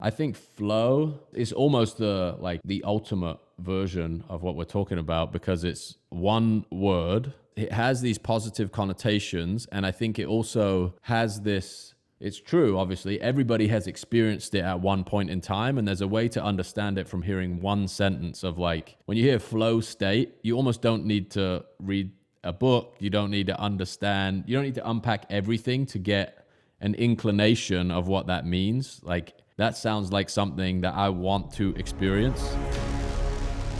I think flow is almost the ultimate version of what we're talking about because it's one word. It has these positive connotations, and I think it also has this. It's true, obviously. Everybody has experienced it at one point in time, and there's a way to understand it from hearing one sentence of like, when you hear flow state, you almost don't need to read a book. You don't need to understand. You don't need to unpack everything to get an inclination of what that means. Like, that sounds like something that I want to experience.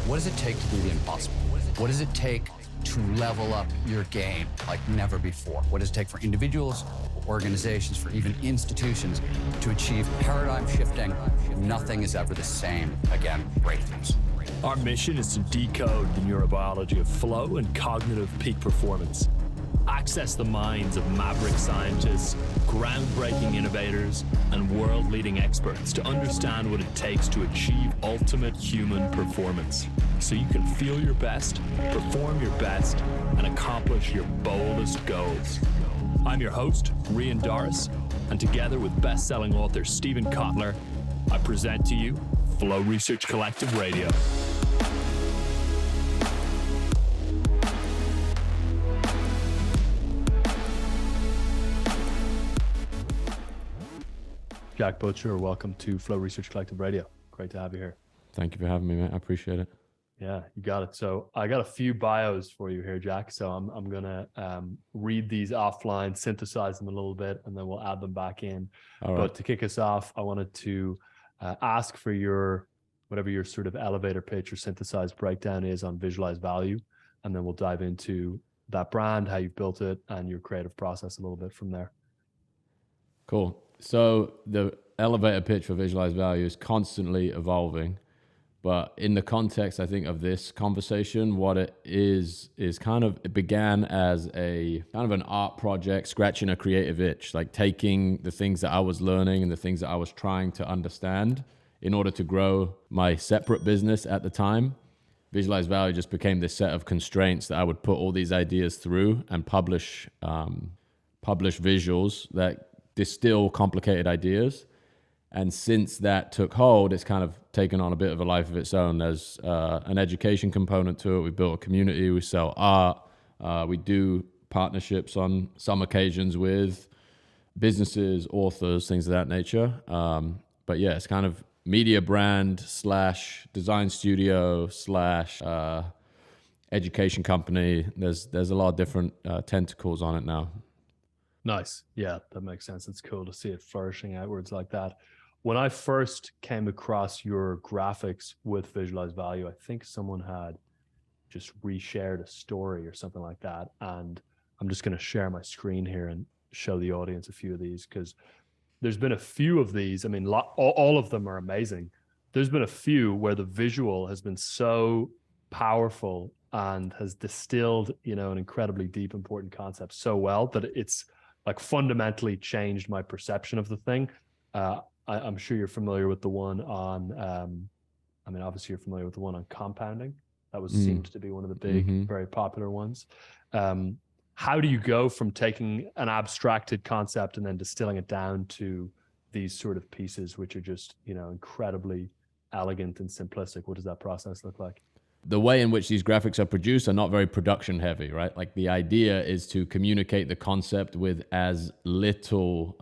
What does it take to do the impossible? What does it take to level up your game like never before? What does it take for individuals, for organizations, for even institutions to achieve paradigm shifting? Nothing is ever the same again. Breakthroughs. Our mission is to decode the neurobiology of flow and cognitive peak performance. Access the minds of maverick scientists, groundbreaking innovators, and world-leading experts to understand what it takes to achieve ultimate human performance, so you can feel your best, perform your best, and accomplish your boldest goals. I'm your host, Rian Doris, and together with best-selling author Stephen Kotler, I present to you Flow Research Collective Radio. Jack Butcher, welcome to Flow Research Collective Radio. Great to have you here. Thank you for having me, mate. I appreciate it. Yeah, you got it. So I got a few bios for you here, Jack. So I'm gonna read these offline, synthesize them a little bit, and then we'll add them back in. All right. But to kick us off, I wanted to ask for whatever your sort of elevator pitch or synthesized breakdown is on Visualize Value, and then we'll dive into that brand, how you built it, and your creative process a little bit from there. Cool. So the elevator pitch for Visualize Value is constantly evolving, but in the context, I think, of this conversation, what it is kind of, it began as a kind of an art project, scratching a creative itch, like taking the things that I was learning and the things that I was trying to understand in order to grow my separate business at the time. Visualize Value just became this set of constraints that I would put all these ideas through and publish visuals that distill complicated ideas. And since that took hold, it's kind of taken on a bit of a life of its own. There's an education component to it. We built a community. We sell art. We do partnerships on some occasions with businesses, authors, things of that nature. But yeah, it's kind of media brand / design studio / education company. There's a lot of different tentacles on it now. Nice. Yeah, that makes sense. It's cool to see it flourishing outwards like that. When I first came across your graphics with Visualize Value, I think someone had just reshared a story or something like that. And I'm just going to share my screen here and show the audience a few of these, because there's been a few of these. I mean, all of them are amazing. There's been a few where the visual has been so powerful and has distilled, an incredibly deep, important concept so well that it's like fundamentally changed my perception of the thing. I'm sure you're familiar with the one on, obviously you're familiar with the one on compounding. That seemed to be one of the big, very popular ones. How do you go from taking an abstracted concept and then distilling it down to these sort of pieces, which are just, incredibly elegant and simplistic? What does that process look like? The way in which these graphics are produced are not very production heavy, right? Like, the idea is to communicate the concept with as little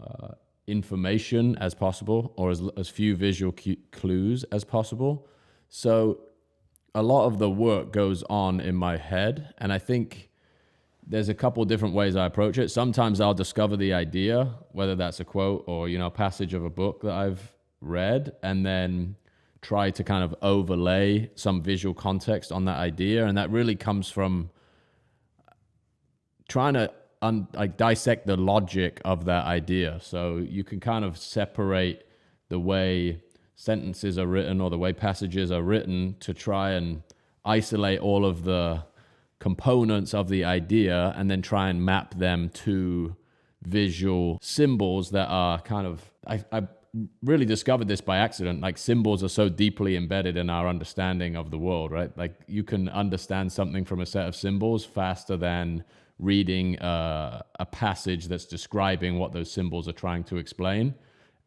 information as possible, or as few visual clues as possible. So a lot of the work goes on in my head, and I think there's a couple different ways I approach it. Sometimes I'll discover the idea, whether that's a quote or, a passage of a book that I've read, and then try to kind of overlay some visual context on that idea. And that really comes from trying to dissect the logic of that idea. So you can kind of separate the way sentences are written or the way passages are written to try and isolate all of the components of the idea and then try and map them to visual symbols that are kind of, I really discovered this by accident. Like, symbols are so deeply embedded in our understanding of the world, right? Like, you can understand something from a set of symbols faster than reading a passage that's describing what those symbols are trying to explain.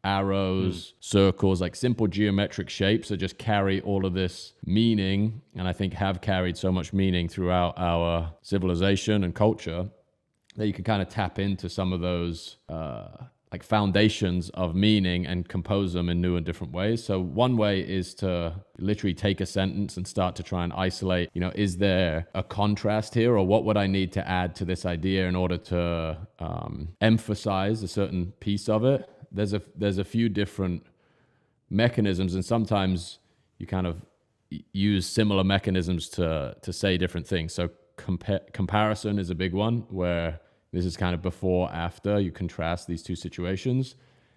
arrows, circles, like simple geometric shapes that just carry all of this meaning, and I think have carried so much meaning throughout our civilization and culture, that you can kind of tap into some of those like foundations of meaning and compose them in new and different ways. So one way is to literally take a sentence and start to try and isolate, is there a contrast here, or what would I need to add to this idea in order to emphasize a certain piece of it? There's a few different mechanisms, and sometimes you kind of use similar mechanisms to say different things. So comparison is a big one, where this is kind of before, after, you contrast these two situations.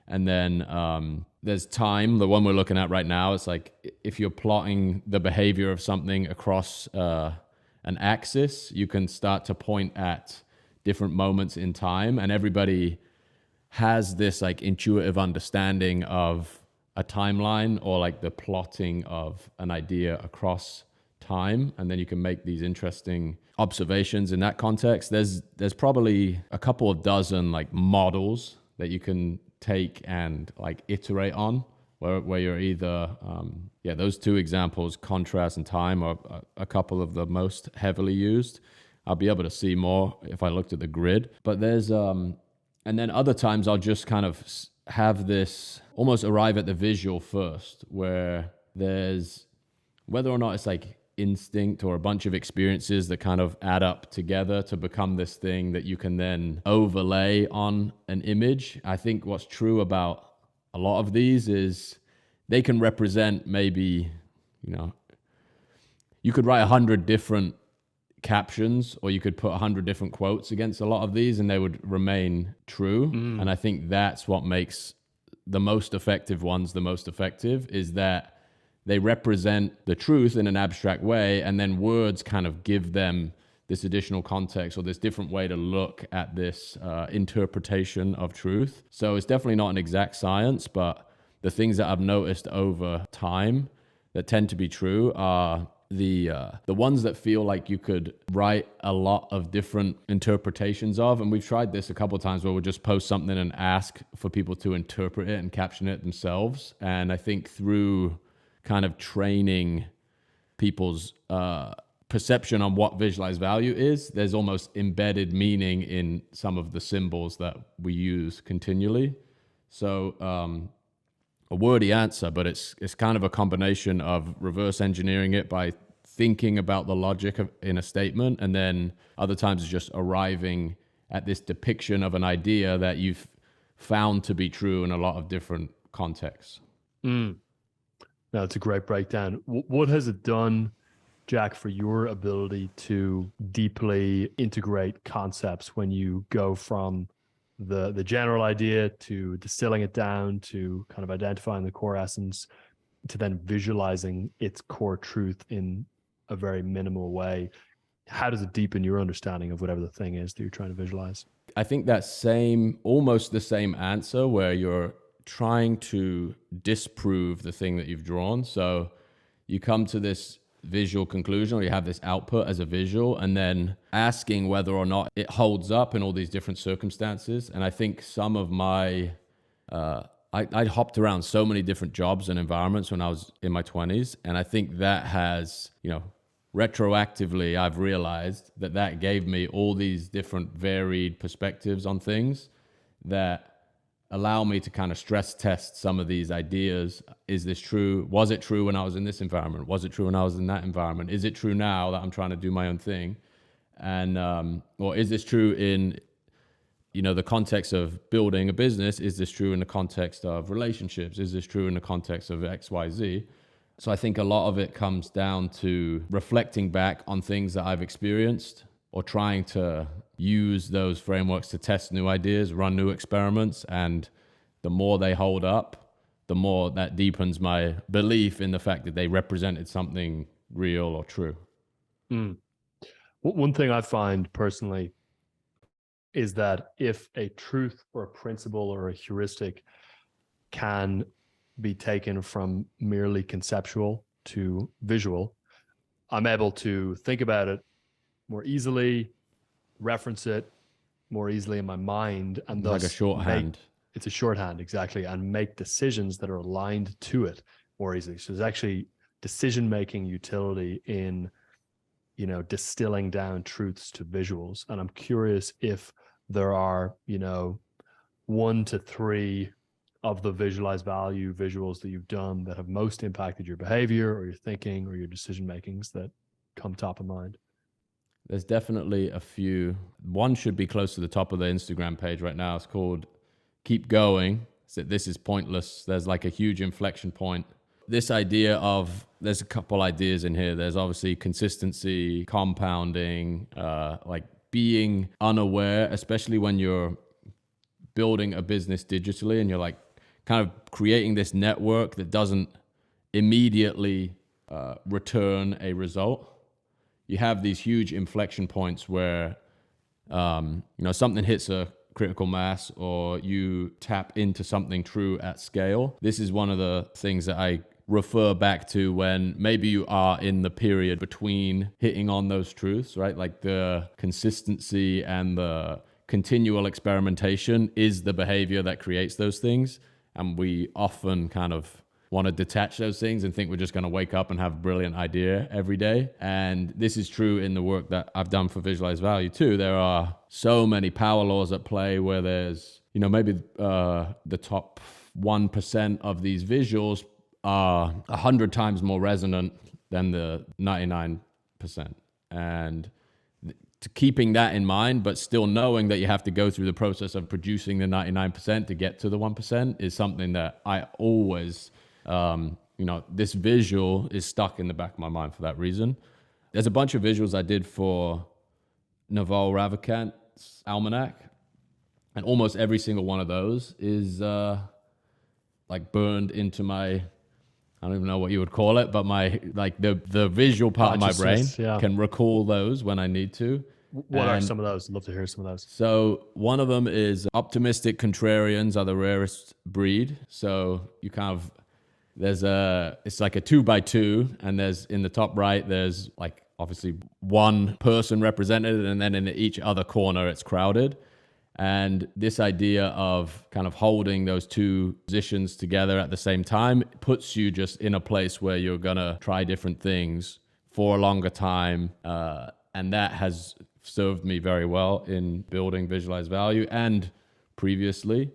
And then there's time, the one we're looking at right now. It's like if you're plotting the behavior of something across an axis, you can start to point at different moments in time, and everybody has this like intuitive understanding of a timeline, or like the plotting of an idea across time, and then you can make these interesting observations in that context. There's probably a couple of dozen like models that you can take and like iterate on, where you're either those two examples, contrast and time, are a couple of the most heavily used. I'll be able to see more if I looked at the grid, but there's and then other times I'll just kind of have this almost arrive at the visual first, where there's, whether or not it's like instinct or a bunch of experiences that kind of add up together to become this thing that you can then overlay on an image. I think what's true about a lot of these is they can represent maybe, you could write 100 different captions, or you could put 100 different quotes against a lot of these, and they would remain true. And I think that's what makes the most effective ones the most effective, is that they represent the truth in an abstract way, and then words kind of give them this additional context, or this different way to look at this interpretation of truth. So it's definitely not an exact science, but the things that I've noticed over time that tend to be true are the ones that feel like you could write a lot of different interpretations of. And we've tried this a couple of times, where we'll just post something and ask for people to interpret it and caption it themselves. And I think through kind of training people's perception on what visualized value is, there's almost embedded meaning in some of the symbols that we use continually. So a wordy answer, but it's kind of a combination of reverse engineering it by thinking about the logic in a statement, and then other times it's just arriving at this depiction of an idea that you've found to be true in a lot of different contexts. No, it's a great breakdown. What has it done, Jack, for your ability to deeply integrate concepts when you go from the general idea to distilling it down to kind of identifying the core essence to then visualizing its core truth in a very minimal way? How does it deepen your understanding of whatever the thing is that you're trying to visualize? I think that almost the same answer, where you're trying to disprove the thing that you've drawn. So you come to this visual conclusion, or you have this output as a visual, and then asking whether or not it holds up in all these different circumstances. And I think some of my, I hopped around so many different jobs and environments when I was in my 20s. And I think that has, retroactively, I've realized that gave me all these different varied perspectives on things that allow me to kind of stress test some of these ideas. Is this true? Was it true when I was in this environment? Was it true when I was in that environment? Is it true now that I'm trying to do my own thing? And, or is this true in, the context of building a business? Is this true in the context of relationships? Is this true in the context of X, Y, Z? So I think a lot of it comes down to reflecting back on things that I've experienced, or trying to use those frameworks to test new ideas, run new experiments. And the more they hold up, the more that deepens my belief in the fact that they represented something real or true. One thing I find personally is that if a truth or a principle or a heuristic can be taken from merely conceptual to visual, I'm able to think about it more easily, reference it more easily in my mind, and thus like a shorthand. It's a shorthand, exactly, and make decisions that are aligned to it more easily. So there's actually decision-making utility in, you know, distilling down truths to visuals. And I'm curious if there are, you know, 1 to 3 of the visualized value visuals that you've done that have most impacted your behavior or your thinking or your decision makings that come top of mind. There's definitely a few. One should be close to the top of the Instagram page right now. It's called Keep Going. So this is pointless. There's like a huge inflection point. This idea of, there's a couple ideas in here. There's obviously consistency, compounding, like being unaware, especially when you're building a business digitally and you're like kind of creating this network that doesn't immediately return a result. You have these huge inflection points where, you know, something hits a critical mass or you tap into something true at scale. This is one of the things that I refer back to when maybe you are in the period between hitting on those truths, right? Like the consistency and the continual experimentation is the behavior that creates those things. And we often kind of want to detach those things and think we're just going to wake up and have a brilliant idea every day. And this is true in the work that I've done for Visualize Value too. There are so many power laws at play where there's, you know, maybe the top 1% of these visuals are 100 times more resonant than the 99%. And keeping that in mind, but still knowing that you have to go through the process of producing the 99% to get to the 1% is something that I always, you know, this visual is stuck in the back of my mind for that reason. There's a bunch of visuals I did for Naval Ravikant's almanac, and almost every single one of those is like burned into my, I don't even know what you would call it, but my, like the visual part of my brain can recall those when I need to. What are some of those? I'd love to hear some of those. So one of them is optimistic contrarians are the rarest breed. So you kind of, it's like a 2x2, and there's in the top right, there's like obviously one person represented, and then in each other corner it's crowded. And this idea of kind of holding those two positions together at the same time puts you just in a place where you're going to try different things for a longer time. And that has served me very well in building Visualize Value and previously.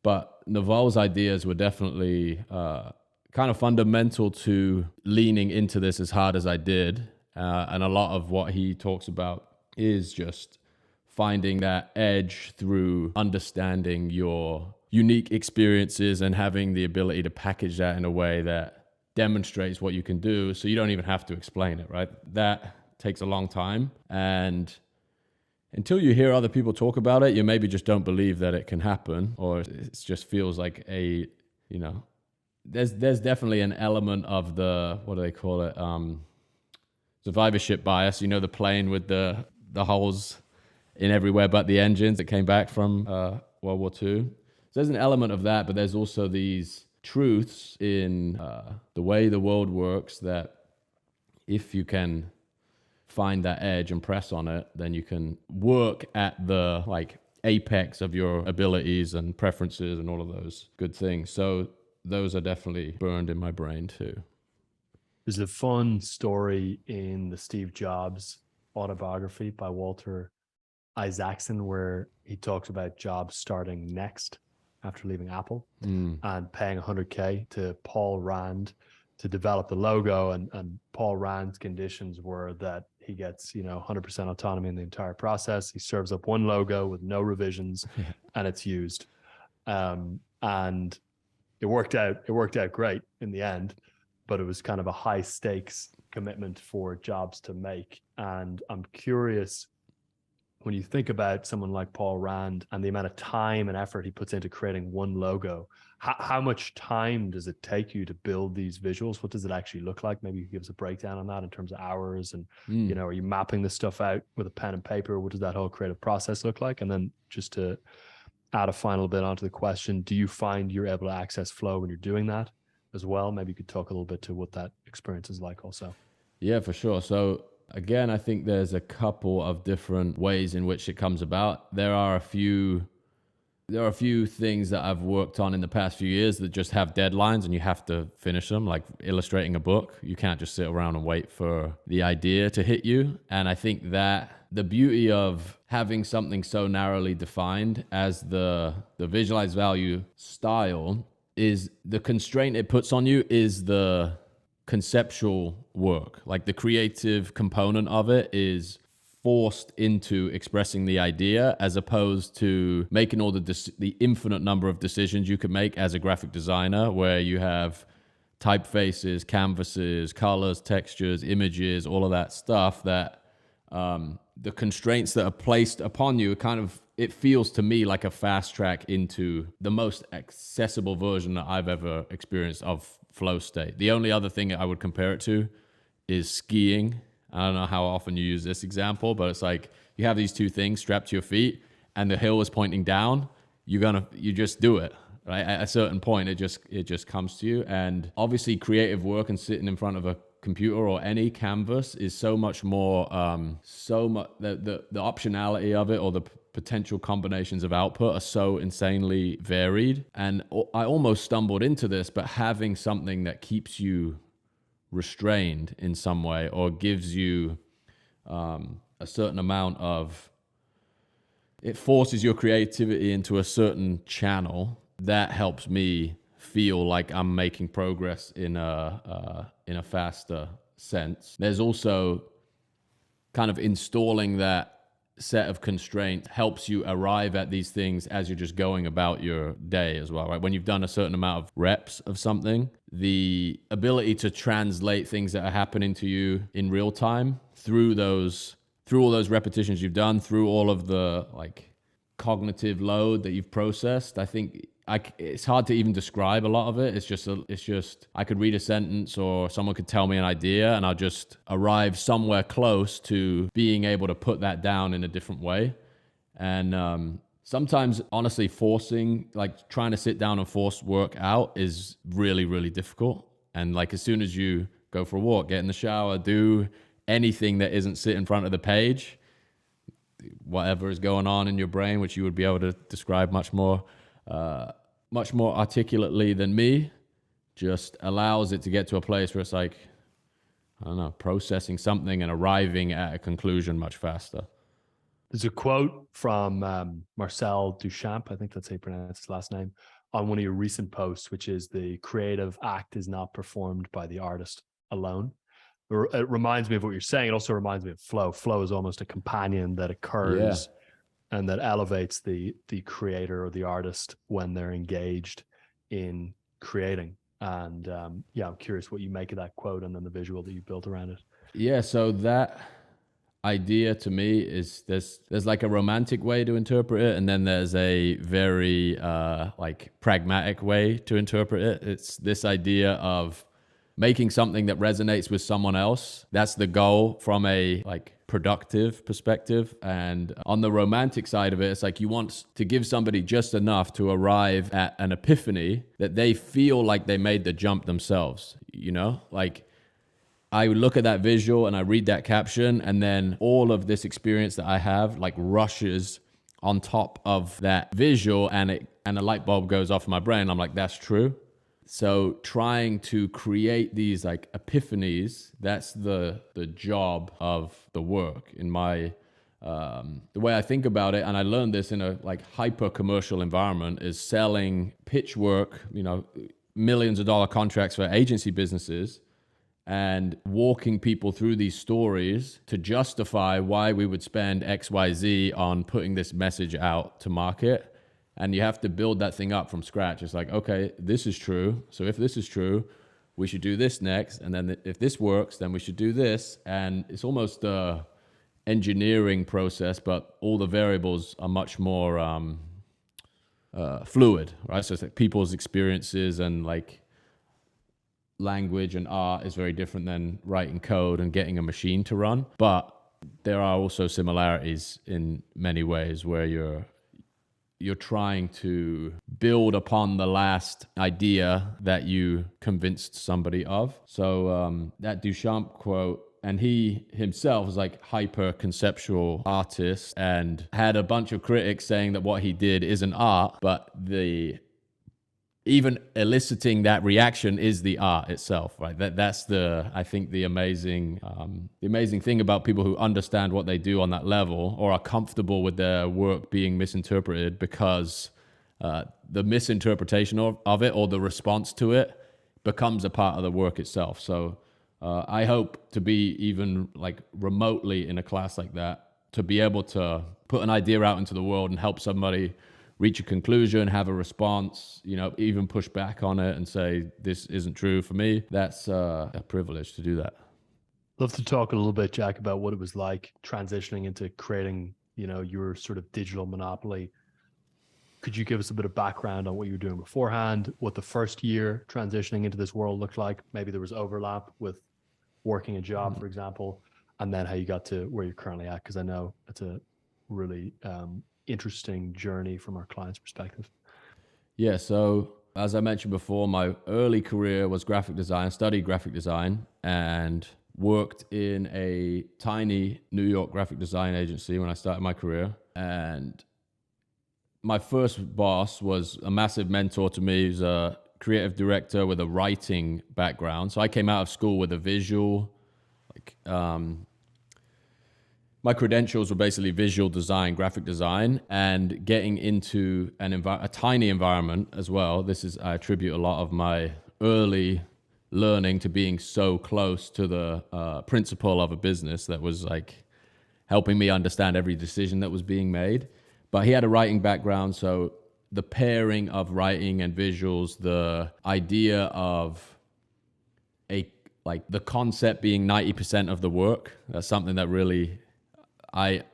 But Naval's ideas were definitely kind of fundamental to leaning into this as hard as I did. And a lot of what he talks about is just finding that edge through understanding your unique experiences and having the ability to package that in a way that demonstrates what you can do, so you don't even have to explain it, right? That takes a long time, and until you hear other people talk about it, you maybe just don't believe that it can happen, or it just feels like a, you know, there's definitely an element of the, what do they call it, survivorship bias, you know, the plane with the holes in everywhere but the engines that came back from World War II. So there's an element of that, but there's also these truths in the way the world works that if you can find that edge and press on it, then you can work at the like apex of your abilities and preferences and all of those good things. So those are definitely burned in my brain too. There's a fun story in the Steve Jobs autobiography by Walter Isaacson where he talks about Jobs starting Next after leaving Apple and paying $100K to Paul Rand to develop the logo, and Paul Rand's conditions were that he gets, you know, 100% autonomy in the entire process. He serves up one logo with no revisions and it's used. And it worked out great in the end, but it was kind of a high stakes commitment for Jobs to make. And I'm curious, when you think about someone like Paul Rand and the amount of time and effort he puts into creating one logo, how much time does it take you to build these visuals? What does it actually look like? Maybe you could give us a breakdown on that in terms of hours and, you know, are you mapping this stuff out with a pen and paper? What does that whole creative process look like? And then just to add a final bit onto the question, do you find you're able to access flow when you're doing that as well? Maybe you could talk a little bit to what that experience is like also. Yeah, for sure. So again, I think there's a couple of different ways in which it comes about. There are a few there are a few things that I've worked on in the past few years that just have deadlines and you have to finish them, like illustrating a book. You can't just sit around and wait for the idea to hit you. And I think that the beauty of having something so narrowly defined as the visualized value style is the constraint it puts on you is the conceptual work. Like the creative component of it is forced into expressing the idea, as opposed to making all the infinite number of decisions you could make as a graphic designer, where you have typefaces, canvases, colors, textures, images, all of that stuff that the constraints that are placed upon you it feels to me like a fast track into the most accessible version that I've ever experienced of flow state. The only other thing I would compare it to is skiing. I don't know how often you use this example, but it's like you have these two things strapped to your feet and the hill is pointing down. You just do it, right? At a certain point, it just comes to you. And obviously creative work and sitting in front of a computer or any canvas is so much more, the optionality of it, or the potential combinations of output are so insanely varied. And I almost stumbled into this, but having something that keeps you restrained in some way, or gives you a certain amount of, it forces your creativity into a certain channel, that helps me feel like I'm making progress in a faster sense. There's also kind of installing that set of constraints helps you arrive at these things as you're just going about your day as well, right? When you've done a certain amount of reps of something, the ability to translate things that are happening to you in real time through all those repetitions you've done, through all of the like cognitive load that you've processed, I think it's hard to even describe a lot of it. It's just I could read a sentence or someone could tell me an idea and I'll just arrive somewhere close to being able to put that down in a different way. And sometimes, honestly, trying to sit down and force work out is really, really difficult. And like as soon as you go for a walk, get in the shower, do anything that isn't sit in front of the page, whatever is going on in your brain, which you would be able to describe much more articulately than me, just allows it to get to a place where it's like, I don't know, processing something and arriving at a conclusion much faster. There's a quote from Marcel Duchamp, I think that's how you pronounce his last name, on one of your recent posts, which is the creative act is not performed by the artist alone. It reminds me of what you're saying. It also reminds me of flow. Flow is almost a companion that occurs and that elevates the creator or the artist when they're engaged in creating. And I'm curious what you make of that quote and then the visual that you built around it. Yeah, so that idea to me is there's like a romantic way to interpret it, and then there's a very like pragmatic way to interpret it. It's this idea of making something that resonates with someone else. That's the goal from a like productive perspective. And on the romantic side of it, it's like you want to give somebody just enough to arrive at an epiphany that they feel like they made the jump themselves, you know? Like I look at that visual and I read that caption, and then all of this experience that I have like rushes on top of that visual, and a light bulb goes off in my brain. I'm like, that's true. So trying to create these like epiphanies, that's the job of the work in my, the way I think about it. And I learned this in a like hyper commercial environment, is selling pitch work, you know, millions of dollar contracts for agency businesses, and walking people through these stories to justify why we would spend XYZ on putting this message out to market. And you have to build that thing up from scratch. It's like, okay, this is true. So if this is true, we should do this next. And then if this works, then we should do this. And it's almost a engineering process, but all the variables are much more fluid, right? So it's like people's experiences and like language and art is very different than writing code and getting a machine to run. But there are also similarities in many ways where you're trying to build upon the last idea that you convinced somebody of. So that Duchamp quote and he himself was like hyper conceptual artist and had a bunch of critics saying that what he did isn't art, but even eliciting that reaction is the art itself, right? That's I think the amazing thing about people who understand what they do on that level, or are comfortable with their work being misinterpreted, because the misinterpretation of it, or the response to it, becomes a part of the work itself. So I hope to be even like remotely in a class like that, to be able to put an idea out into the world and help somebody reach a conclusion, have a response, even push back on it and say, this isn't true for me. That's a privilege to do that. Love to talk a little bit, Jack, about what it was like transitioning into creating, your sort of digital monopoly. Could you give us a bit of background on what you were doing beforehand, what the first year transitioning into this world looked like? Maybe there was overlap with working a job, for example, and then how you got to where you're currently at, because I know it's a really interesting journey from our client's perspective. Yeah, so as I mentioned before, my early career was graphic design, studied graphic design, and worked in a tiny New York graphic design agency when I started my career. And my first boss was a massive mentor to me. He was a creative director with a writing background. So I came out of school with a visual, my credentials were basically visual design, graphic design, and getting into a tiny environment as well. I attribute a lot of my early learning to being so close to the principle of a business that was like helping me understand every decision that was being made. But he had a writing background, so the pairing of writing and visuals, the idea of the concept being 90% of the work, that's something that really I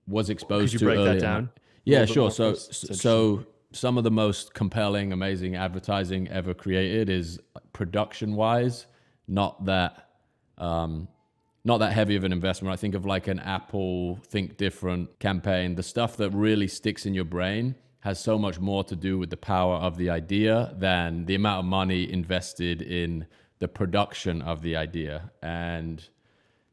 was exposed to. Could you break that down? Yeah, sure. So some of the most compelling, amazing advertising ever created is production-wise, not that heavy of an investment. I think of like an Apple Think Different campaign. The stuff that really sticks in your brain has so much more to do with the power of the idea than the amount of money invested in the production of the idea. And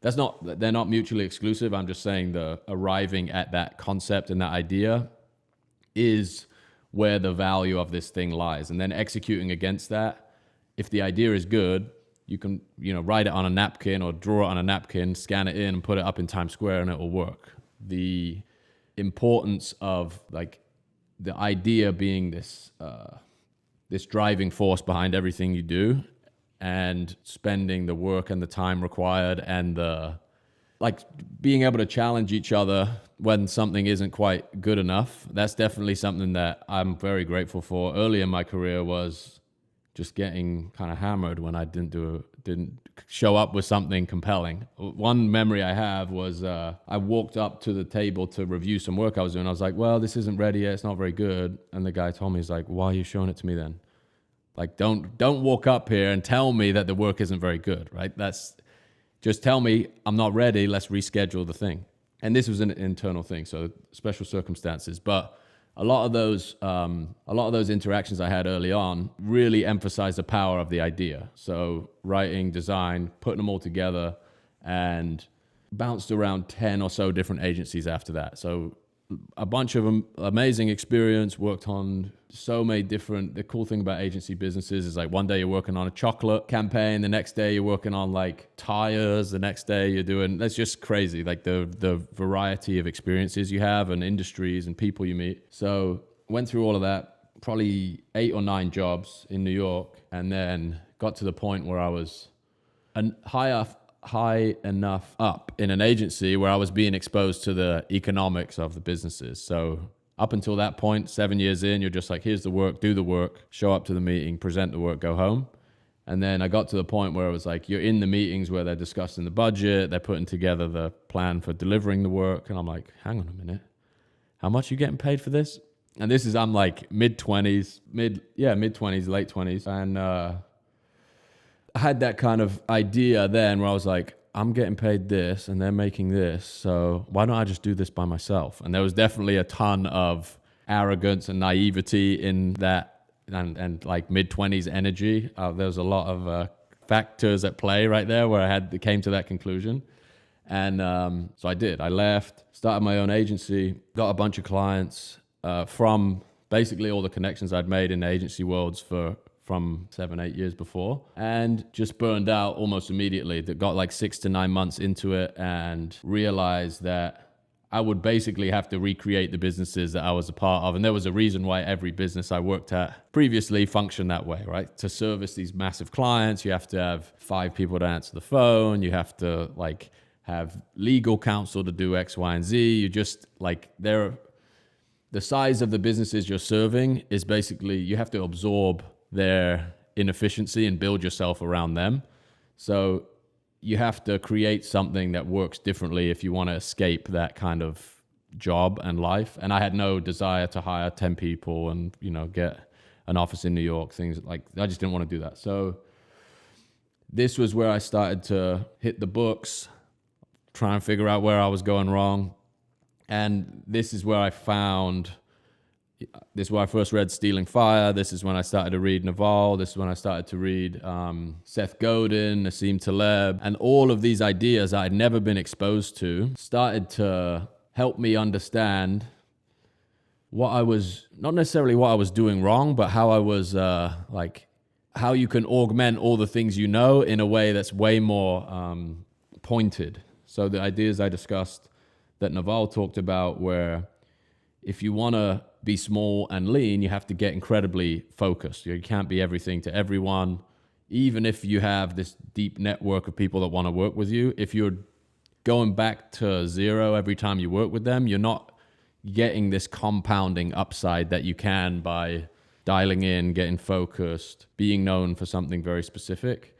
they're not mutually exclusive. I'm just saying the arriving at that concept and that idea is where the value of this thing lies. And then executing against that, if the idea is good, you can, write it on a napkin or draw it on a napkin, scan it in and put it up in Times Square and it will work. The importance of like the idea being this driving force behind everything you do, and spending the work and the time required and being able to challenge each other when something isn't quite good enough. That's definitely something that I'm very grateful for. Early in my career was just getting kind of hammered when I didn't show up with something compelling. One memory I have was I walked up to the table to review some work I was doing. I was like, well, this isn't ready yet. It's not very good. And the guy told me, he's like, why are you showing it to me then? Like, don't walk up here and tell me that the work isn't very good, right? Just tell me I'm not ready. Let's reschedule the thing. And this was an internal thing, so special circumstances. But a lot of those interactions I had early on really emphasized the power of the idea. So writing, design, putting them all together, and bounced around 10 or so different agencies after that. So a bunch of amazing experience, worked on so many different. The cool thing about agency businesses is like one day you're working on a chocolate campaign, the next day you're working on like tires, the next day you're doing, that's just crazy, like the variety of experiences you have and industries and people you meet. So went through all of that, probably 8 or 9 jobs in New York, and then got to the point where I was high enough up in an agency where I was being exposed to the economics of the businesses. So up until that point, 7 years in, you're just like, here's the work, do the work, show up to the meeting, present the work, go home. And then I got to the point where it was like, you're in the meetings where they're discussing the budget, they're putting together the plan for delivering the work. And I'm like, hang on a minute, how much are you getting paid for this? And this is, I'm like mid-20s, late 20s. And I had that kind of idea then where I was like, I'm getting paid this and they're making this, so why don't I just do this by myself? And there was definitely a ton of arrogance and naivety in that, and like mid-20s energy. There was a lot of factors at play right there where came to that conclusion. And so I did. I left, started my own agency, got a bunch of clients from basically all the connections I'd made in the agency worlds from 7-8 years before, and just burned out almost immediately. That got like 6 to 9 months into it and realized that I would basically have to recreate the businesses that I was a part of. And there was a reason why every business I worked at previously functioned that way, right? To service these massive clients, you have to have 5 people to answer the phone. You have to like have legal counsel to do X, Y, and Z. You just like, the size of the businesses you're serving is basically, you have to absorb their inefficiency and build yourself around them. So you have to create something that works differently if you want to escape that kind of job and life. And I had no desire to hire 10 people and, get an office in New York, things like, I just didn't want to do that. So this was where I started to hit the books, try and figure out where I was going wrong. And this is where I first read Stealing Fire. This is when I started to read Naval. This is when I started to read Seth Godin, Nassim Taleb. And all of these ideas I'd never been exposed to started to help me understand not necessarily what I was doing wrong, but how I was how you can augment all the things you know in a way that's way more pointed. So the ideas I discussed that Naval talked about, where if you want to be small and lean, you have to get incredibly focused. You can't be everything to everyone. Even if you have this deep network of people that want to work with you, if you're going back to zero every time you work with them, you're not getting this compounding upside that you can by dialing in, getting focused, being known for something very specific.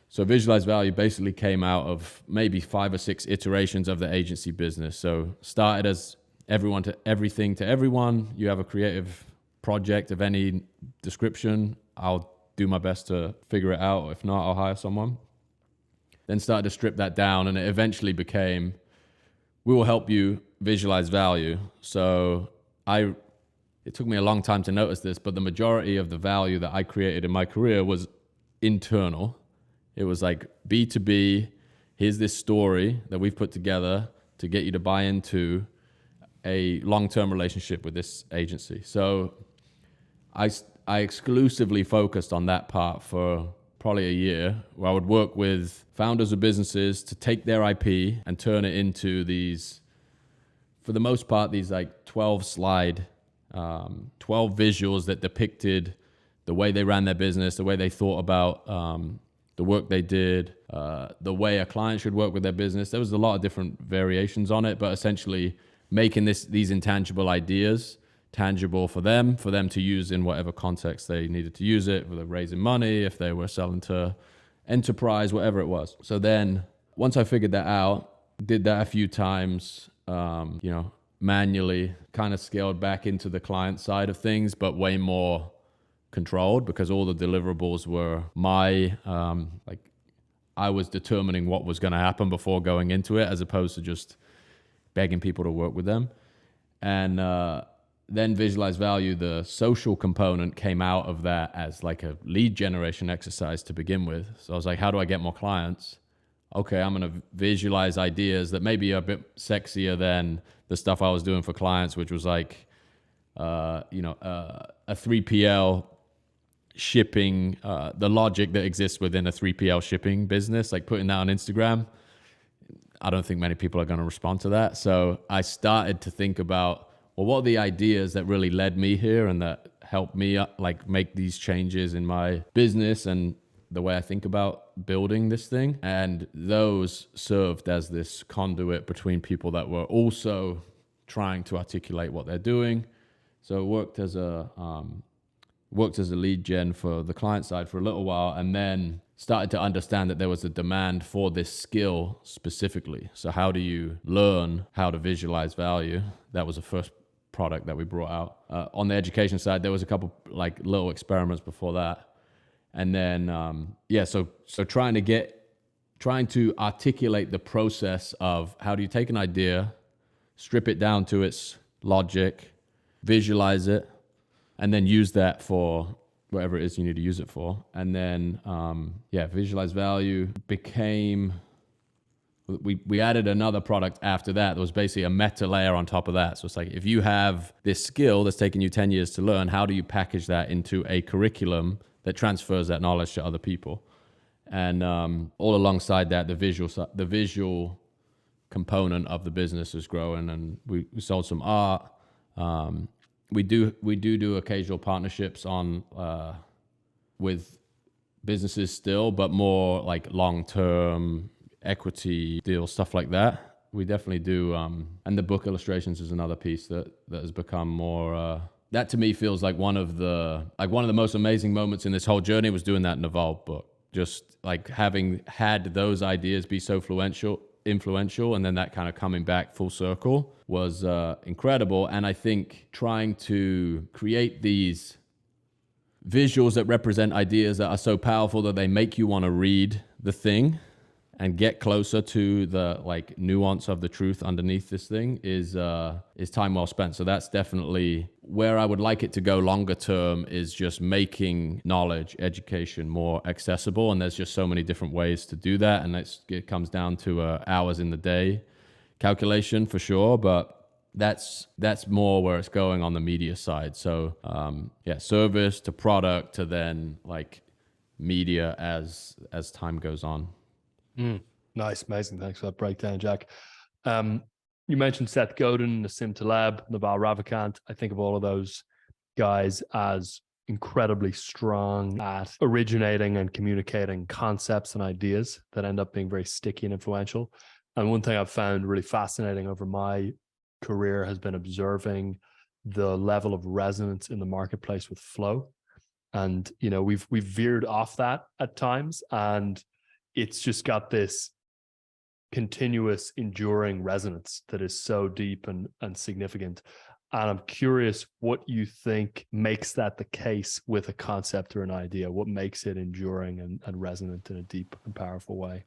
So Visualize Value basically came out of maybe 5 or 6 iterations of the agency business. So started as everyone to everything to everyone. You have a creative project of any description, I'll do my best to figure it out. If not, I'll hire someone. Then started to strip that down, and it eventually became, we will help you visualize value. So it took me a long time to notice this, but the majority of the value that I created in my career was internal. It was like B2B, here's this story that we've put together to get you to buy into a long-term relationship with this agency. So I exclusively focused on that part for probably a year, where I would work with founders of businesses to take their IP and turn it into these, for the most part, these like 12 visuals that depicted the way they ran their business, the way they thought about the work they did, the way a client should work with their business. There was a lot of different variations on it, but essentially making these intangible ideas tangible for them to use in whatever context they needed to use it, whether raising money, if they were selling to enterprise, whatever it was. So then once I figured that out, did that a few times, manually, kind of scaled back into the client side of things, but way more controlled, because all the deliverables were I was determining what was going to happen before going into it, as opposed to just begging people to work with them. And then Visualize Value, the social component came out of that as like a lead generation exercise to begin with. So I was like, how do I get more clients? Okay, I'm going to visualize ideas that maybe are a bit sexier than the stuff I was doing for clients, which was like, a 3PL shipping, the logic that exists within a 3PL shipping business, like putting that on Instagram. I don't think many people are going to respond to that. So I started to think about, well, what are the ideas that really led me here and that helped me make these changes in my business and the way I think about building this thing. And those served as this conduit between people that were also trying to articulate what they're doing. So it worked as a lead gen for the client side for a little while, and then started to understand that there was a demand for this skill specifically. So how do you learn how to visualize value? That was the first product that we brought out. On the education side, there was a couple like little experiments before that. And then, so trying to articulate the process of how do you take an idea, strip it down to its logic, visualize it, and then use that for whatever it is you need to use it for. And then, visualize value became, we added another product after that. There was basically a meta layer on top of that. So it's like, if you have this skill that's taken you 10 years to learn, how do you package that into a curriculum that transfers that knowledge to other people? And all alongside that, the visual component of the business is growing, and we sold some art. We do occasional partnerships on with businesses still, but more like long-term equity deals, stuff like that. We definitely do. And the book illustrations is another piece that has become more. That to me feels like one of the most amazing moments in this whole journey was doing that Naval book. Just like having had those ideas be so influential, and then that kind of coming back full circle was incredible. And I think trying to create these visuals that represent ideas that are so powerful that they make you want to read the thing and get closer to the like nuance of the truth underneath this thing is time well spent. So that's definitely where I would like it to go longer term, is just making knowledge, education more accessible. And there's just so many different ways to do that. And it comes down to hours in the day calculation for sure. But that's more where it's going on the media side. So service to product to then like media as time goes on. Nice, amazing. Thanks for that breakdown, Jack. You mentioned Seth Godin, Nassim Taleb, Naval Ravikant. I think of all of those guys as incredibly strong at originating and communicating concepts and ideas that end up being very sticky and influential. And one thing I've found really fascinating over my career has been observing the level of resonance in the marketplace with flow. And, you know, we've veered off that at times, and it's just got this continuous enduring resonance that is so deep and significant. And I'm curious what you think makes that the case with a concept or an idea. What makes it enduring and resonant in a deep and powerful way?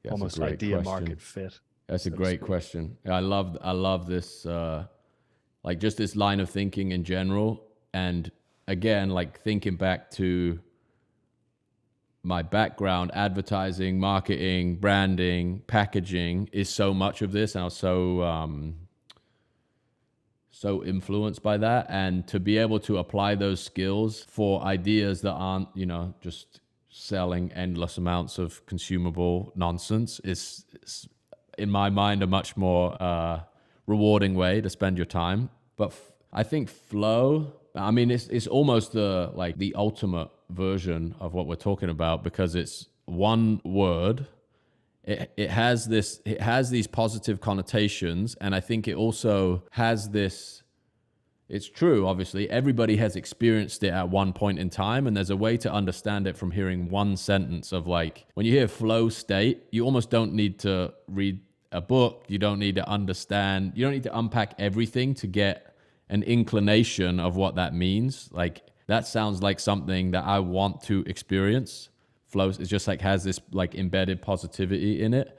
Yeah, almost idea market fit. That's a great question. I love this, like just this line of thinking in general. And again, like thinking back to my background, advertising, marketing, branding, packaging is so much of this. And I was so influenced by that. And to be able to apply those skills for ideas that aren't, you know, just selling endless amounts of consumable nonsense is in my mind, a much more rewarding way to spend your time. But I think flow, I mean, it's almost the ultimate version of what we're talking about, because it's one word. It has these positive connotations, and I think it also has this. It's true, obviously. Everybody has experienced it at one point in time, and there's a way to understand it from hearing one sentence of like, when you hear flow state, you almost don't need to read a book. You don't need to understand. You don't need to unpack everything to get an inclination of what that means. Like, that sounds like something that I want to experience. Flow is just like has this like embedded positivity in it.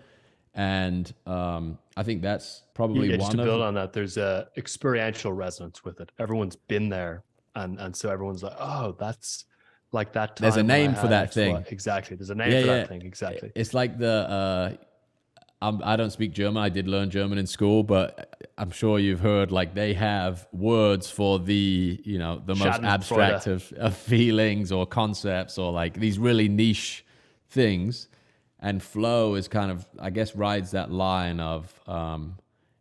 And I think that's probably just to build on that, there's a experiential resonance with it. Everyone's been there, and so everyone's like, oh, that's like that time. There's a name for that thing. Exactly. There's a name for that thing. Exactly. It's like I don't speak German. I did learn German in school, but I'm sure you've heard like they have words for the most abstract of feelings or concepts, or like these really niche things. And flow is kind of, I guess, rides that line of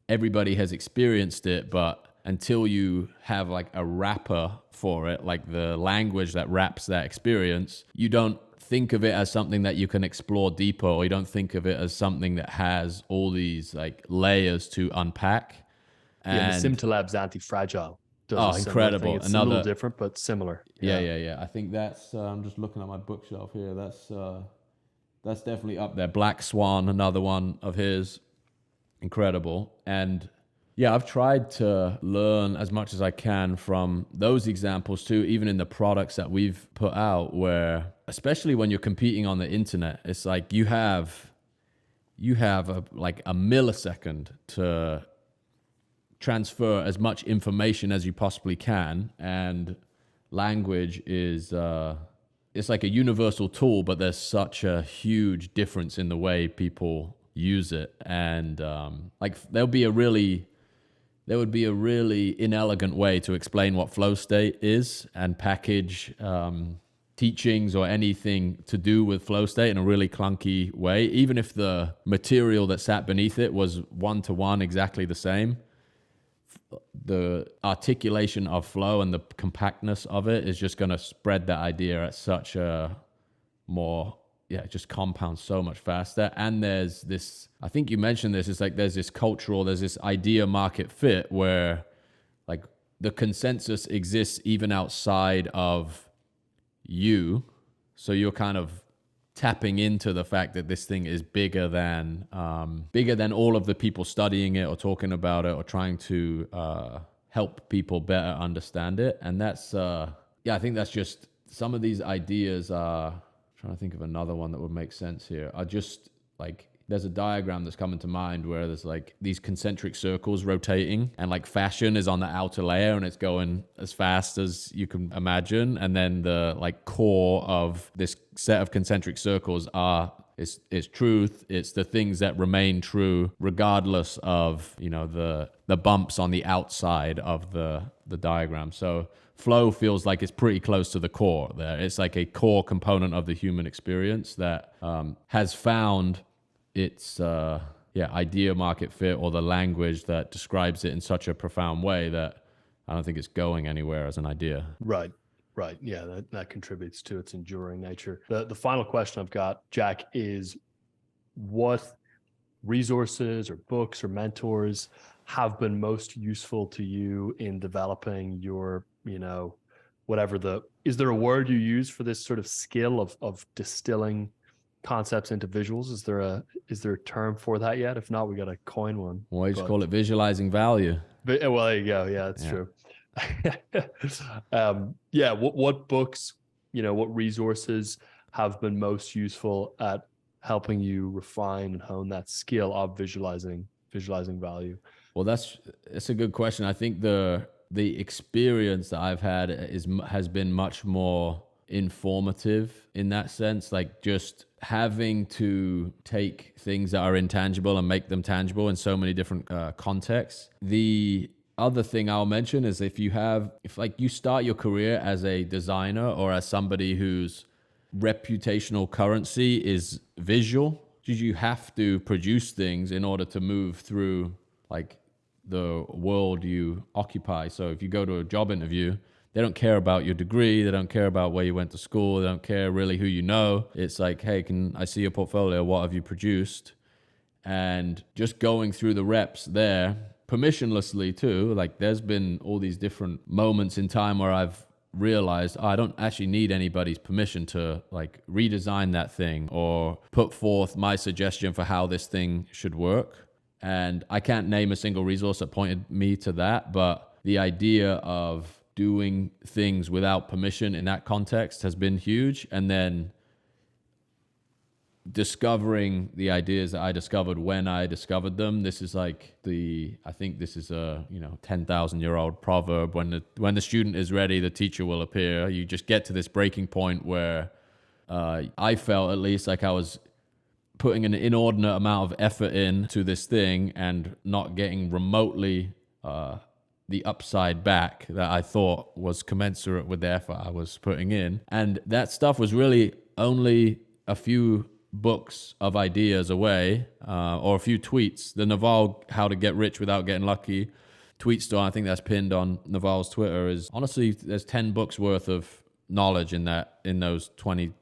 everybody has experienced it, but until you have like a wrapper for it, like the language that wraps that experience, you don't think of it as something that you can explore deeper, or you don't think of it as something that has all these like layers to unpack. And Nassim Taleb's Anti-Fragile does incredible. It's a little different, but similar. Yeah. I think that's, I'm just looking at my bookshelf here. That's definitely up there. Black Swan, another one of his, incredible. And yeah, I've tried to learn as much as I can from those examples too, even in the products that we've put out, where, especially when you're competing on the internet, it's like you have a millisecond to transfer as much information as you possibly can. And language is it's like a universal tool, but there's such a huge difference in the way people use it. And like there would be a really inelegant way to explain what flow state is and package teachings or anything to do with flow state in a really clunky way, even if the material that sat beneath it was one-to-one exactly the same. The articulation of flow and the compactness of it is just going to spread that idea at such a more, it just compounds so much faster. And there's this, I think you mentioned this, it's like there's this idea market fit where like the consensus exists even outside of you. So you're kind of tapping into the fact that this thing is bigger than all of the people studying it or talking about it or trying to help people better understand it. And that's I think that's just some of these ideas are, I'm trying to think of another one that would make sense here, are just like, there's a diagram that's coming to mind where there's like these concentric circles rotating and like fashion is on the outer layer and it's going as fast as you can imagine. And then the like core of this set of concentric circles is truth. It's the things that remain true regardless of, the bumps on the outside of the diagram. So flow feels like it's pretty close to the core there. It's like a core component of the human experience that has found its idea market fit, or the language that describes it in such a profound way that I don't think it's going anywhere as an idea. Right. Yeah, that contributes to its enduring nature. The final question I've got, Jack, is what resources or books or mentors have been most useful to you in developing your, is there a word you use for this sort of skill of distilling concepts into visuals? Is there a term for that yet? If not, we got to coin one. Well, I just call it visualizing value. Well, there you go. Yeah, that's true. What books, what resources have been most useful at helping you refine and hone that skill of visualizing value? Well, that's a good question. I think the experience that I've had has been much more informative in that sense, like just having to take things that are intangible and make them tangible in so many different contexts. The other thing I'll mention is if you start your career as a designer or as somebody whose reputational currency is visual, you have to produce things in order to move through like the world you occupy. So if you go to a job interview, they don't care about your degree. They don't care about where you went to school. They don't care really who you know. It's like, hey, can I see your portfolio? What have you produced? And just going through the reps there, permissionlessly too, like there's been all these different moments in time where I've realized I don't actually need anybody's permission to like redesign that thing or put forth my suggestion for how this thing should work. And I can't name a single resource that pointed me to that, but the idea of doing things without permission in that context has been huge. And then discovering the ideas that I discovered when I discovered them. This is like I think this is a 10,000-year-old proverb. When the student is ready, the teacher will appear. You just get to this breaking point where I felt at least like I was putting an inordinate amount of effort into this thing and not getting remotely the upside back that I thought was commensurate with the effort I was putting in. And that stuff was really only a few books of ideas away, or a few tweets. The Naval How to Get Rich Without Getting Lucky tweet store, I think that's pinned on Naval's Twitter, is honestly, there's 10 books worth of knowledge in those 20-25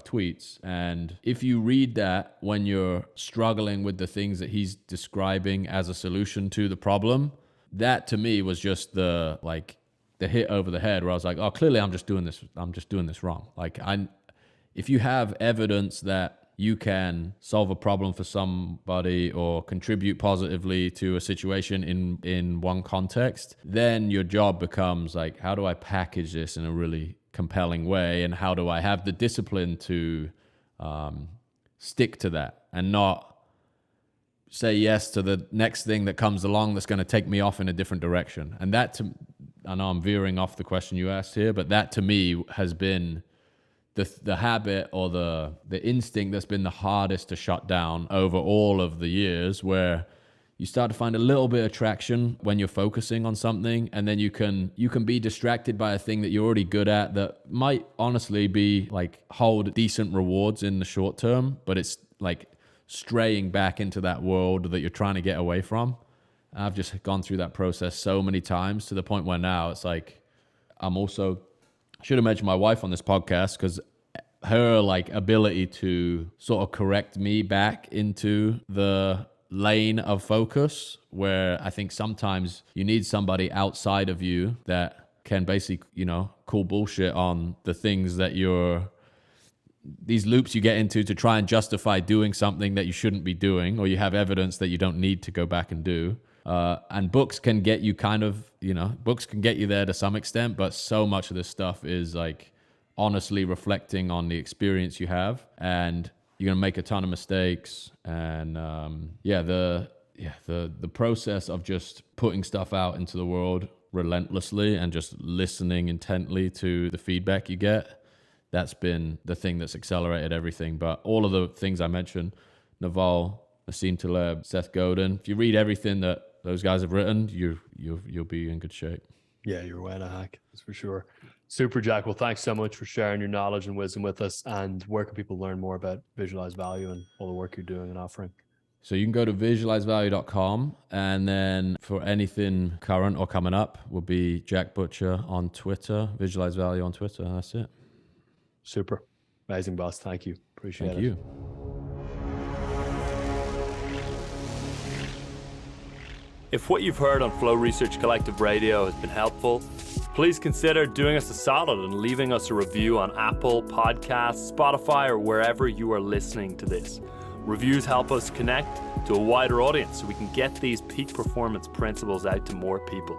tweets. And if you read that when you're struggling with the things that he's describing as a solution to the problem, that to me was just the hit over the head, where I was like, oh, clearly I'm just doing this wrong. Like, if you have evidence that you can solve a problem for somebody or contribute positively to a situation in one context, then your job becomes like, how do I package this in a really compelling way, and how do I have the discipline to stick to that and not say yes to the next thing that comes along that's going to take me off in a different direction. And I know I'm veering off the question you asked here, but that to me has been the habit or the instinct that's been the hardest to shut down over all of the years, where you start to find a little bit of traction when you're focusing on something, and then you can be distracted by a thing that you're already good at that might honestly be like hold decent rewards in the short term, but it's like straying back into that world that you're trying to get away from. I've just gone through that process so many times to the point where now it's like I'm also should have mentioned my wife on this podcast, because her like ability to sort of correct me back into the lane of focus, where I think sometimes you need somebody outside of you that can basically, you know, call bullshit on the things that these loops you get into to try and justify doing something that you shouldn't be doing, or you have evidence that you don't need to go back and do. And books can get you books can get you there to some extent, but so much of this stuff is like honestly reflecting on the experience you have, and you're going to make a ton of mistakes. And the process of just putting stuff out into the world relentlessly and just listening intently to the feedback you get, that's been the thing that's accelerated everything. But all of the things I mentioned, Naval, Nassim Taleb, Seth Godin, if you read everything that those guys have written, you'll be in good shape. Yeah, you're way in a hack, that's for sure. Super, Jack. Well, thanks so much for sharing your knowledge and wisdom with us. And where can people learn more about Visualize Value and all the work you're doing and offering? So you can go to visualizevalue.com, and then for anything current or coming up will be Jack Butcher on Twitter, Visualize Value on Twitter. That's it. Super. Amazing, boss. Thank you. Appreciate it. Thank you. If what you've heard on Flow Research Collective Radio has been helpful, please consider doing us a solid and leaving us a review on Apple Podcasts, Spotify, or wherever you are listening to this. Reviews help us connect to a wider audience so we can get these peak performance principles out to more people.